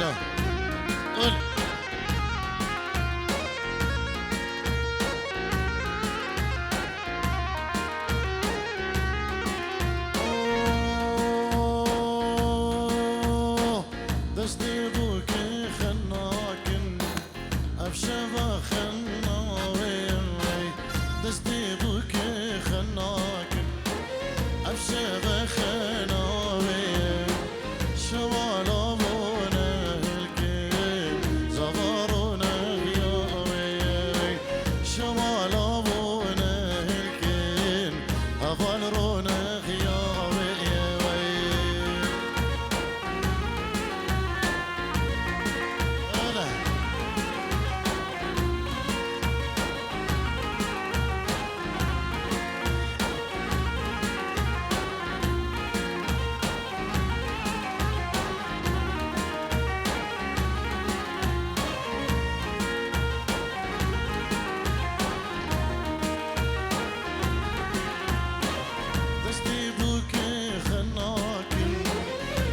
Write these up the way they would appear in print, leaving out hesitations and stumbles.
لا قول دستي بوك خناكن أبشبا خناوي دستي بوك خناكن أبشبا خناوي شوالا بونا الكل زغارونا ياوي شوالا بونا الكل أغالرونا ياوي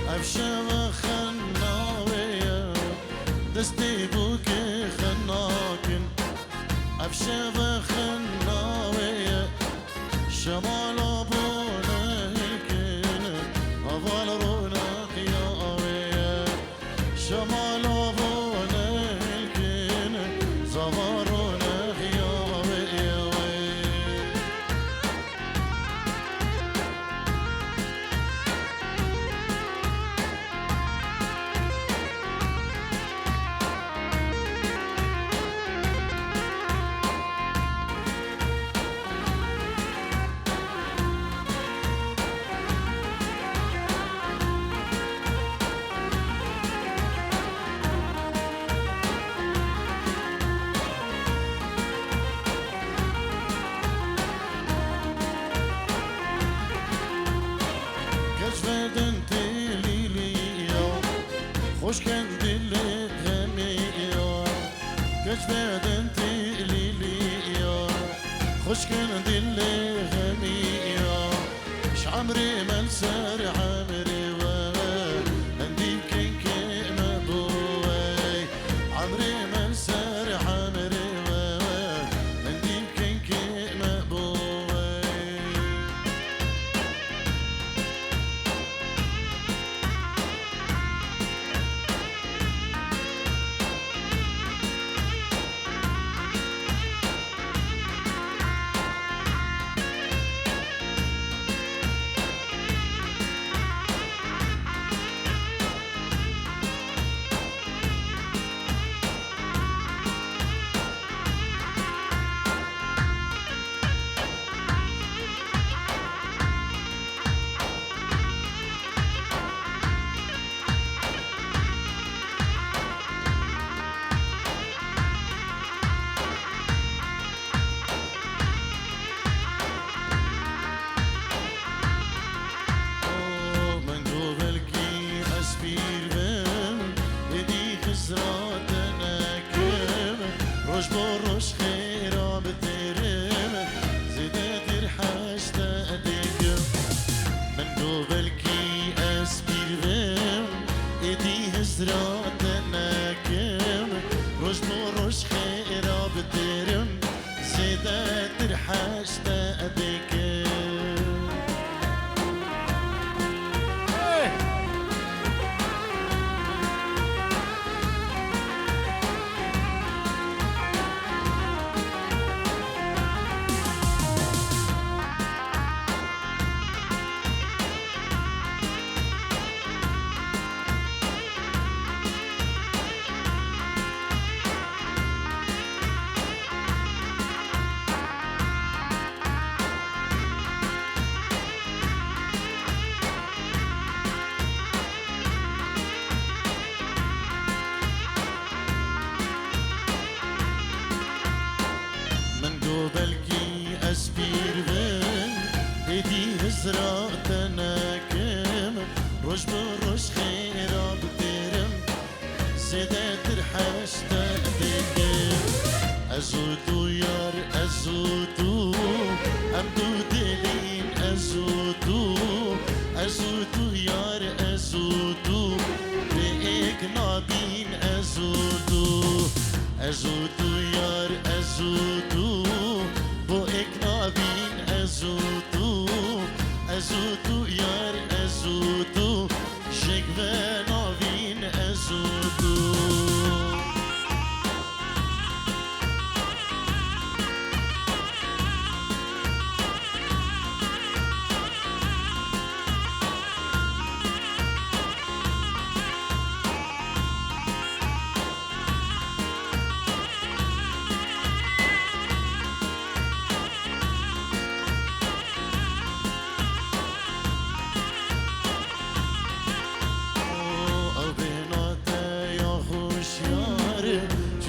أبشبا خناوية دستي بوك خناكن أبشبا خناوية شمال أبونا هيكن أفضل رونق ياوية شمال أبونا هيكن زغارونا ياوية كجفدن تليليو خوش كان دلي غميو كجفدن تليليو خوش كان دلي غميو شعمري ملسر عمري عندي كين مبوي عمري ملسر عمري عندي كين مبوي روش بروش خيرا بترم زيدت الحاج تأديكم من قبلكي أسبيرم إدي هزرا تناكم روش بروش خيرا بترم زيدت الحاج تأديكم قبلكي أسبير بن إدي هزرا تناكم روش بروش خيرا بترم زيدت الحاج تأديكم أزودو يار أزودو أمدو دلين أزودو يار أزودو بإيك نادي ازودو یار ازودو با اکنابین ازودو یار ازودو شکوه ناوین ازودو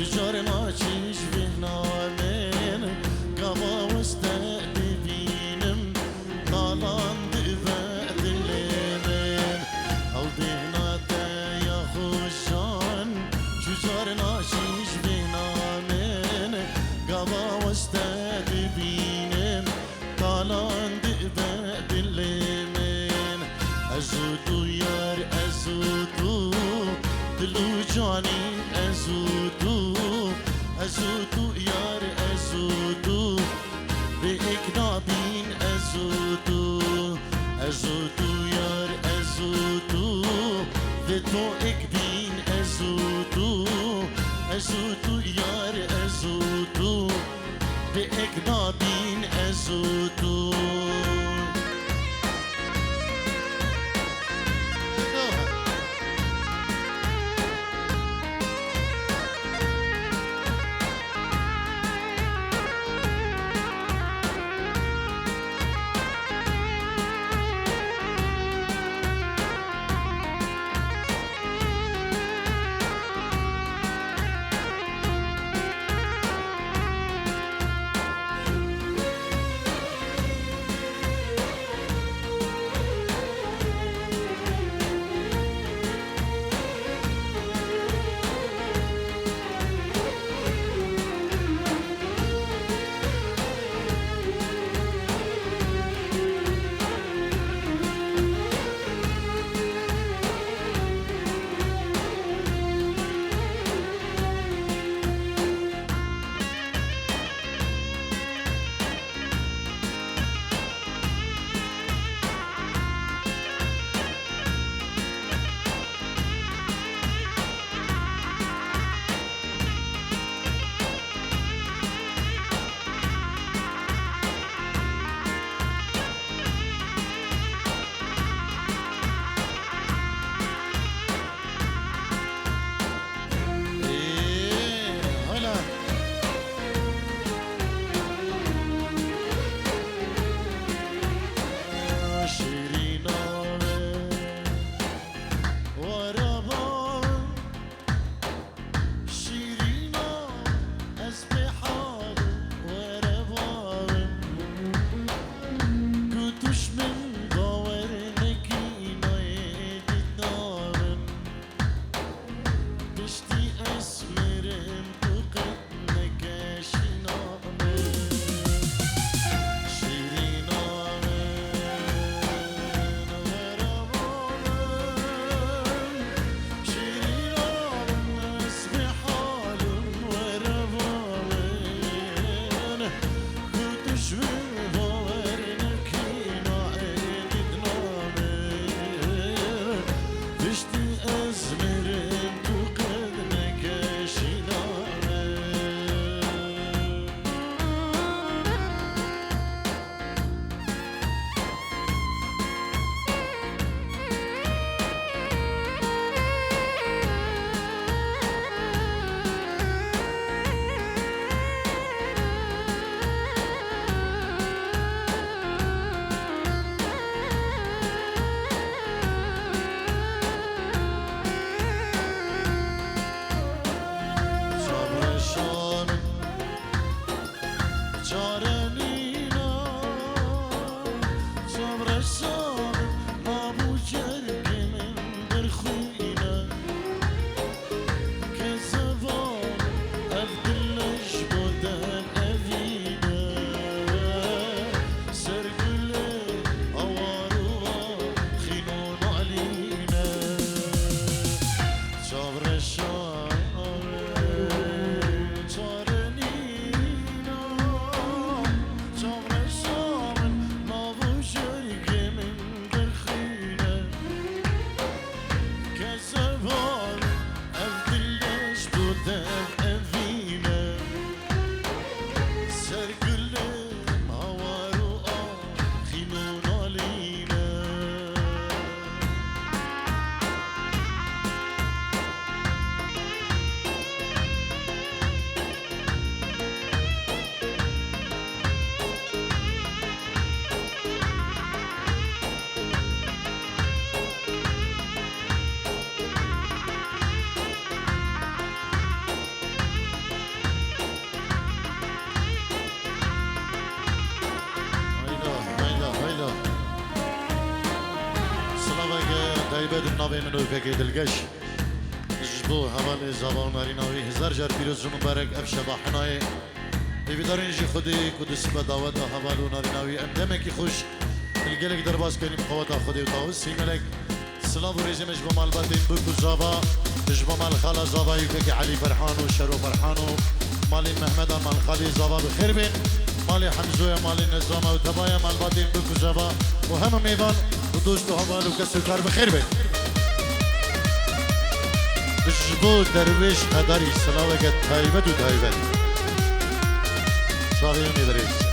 چجار ما چیش بهنامن قوا وسته ببینم نالان دبه دلمن او بهناته یا خوشان چجار ما چیش بهنامن قوا وسته ببینم نالان دبه دلمن ازودو یار ازودو دلو جانی ازودو یار ازودو به اکنابین ازودو یار ازودو به تو اکبین ازودو یار ازودو به اکنابین ازودو تایبت ناوی منو فکر دلگش جبو حوالی زبان ناریناوی هزار جار پیروز مبارک افشبا حنای بیدارین جی خودی کدس به دعوت حوالو ناریناوی اندمه کی خوش الگلک درباز کنیم قوت خودی و تاوز سیملک سلام و رزمش به مال باتین بکو زابا جبو مال خالا زابا یکی علی فرحانو شرو فرحانو مالی محمد مال خالی زابا بخیر بین مالی حمزوی مالی نظام و تبایا مال باتین بکو زابا و همه میوان و دوست و حوالو کسی کار بخیر بین جبو درویش قدری سلاوه تایبت و تایبت صافي مدريس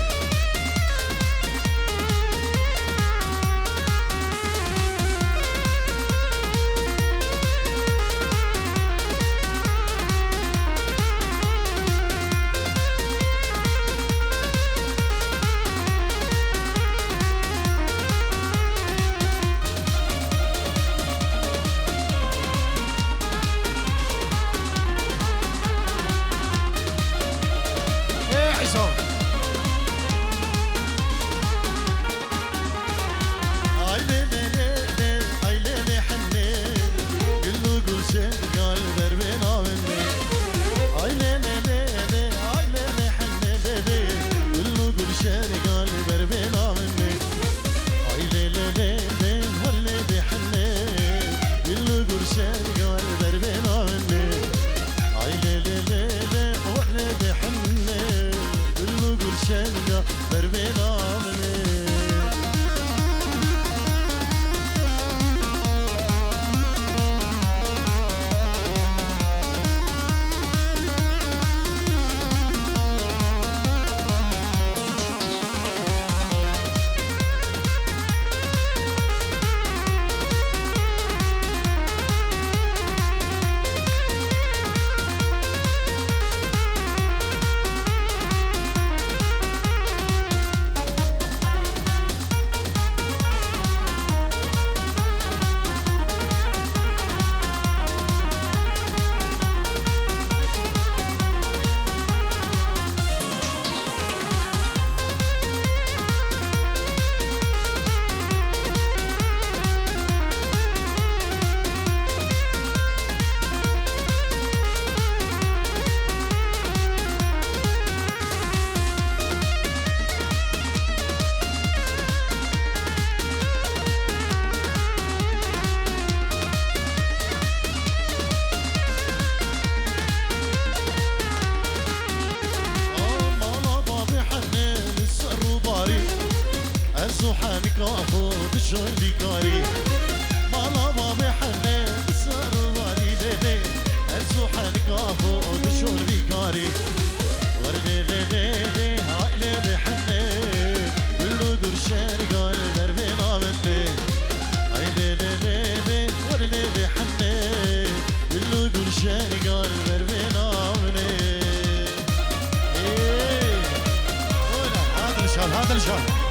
هذا الجار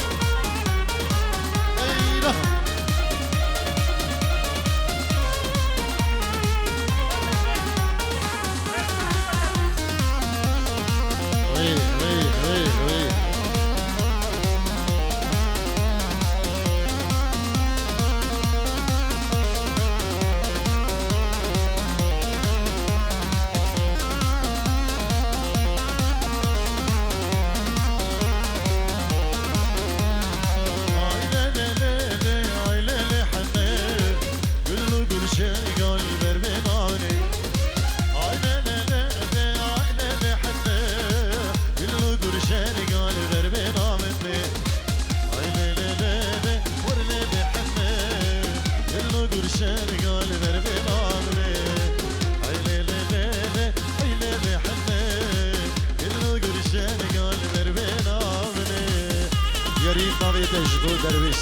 يا ريت ناوي تجبو درويش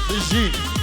بالجين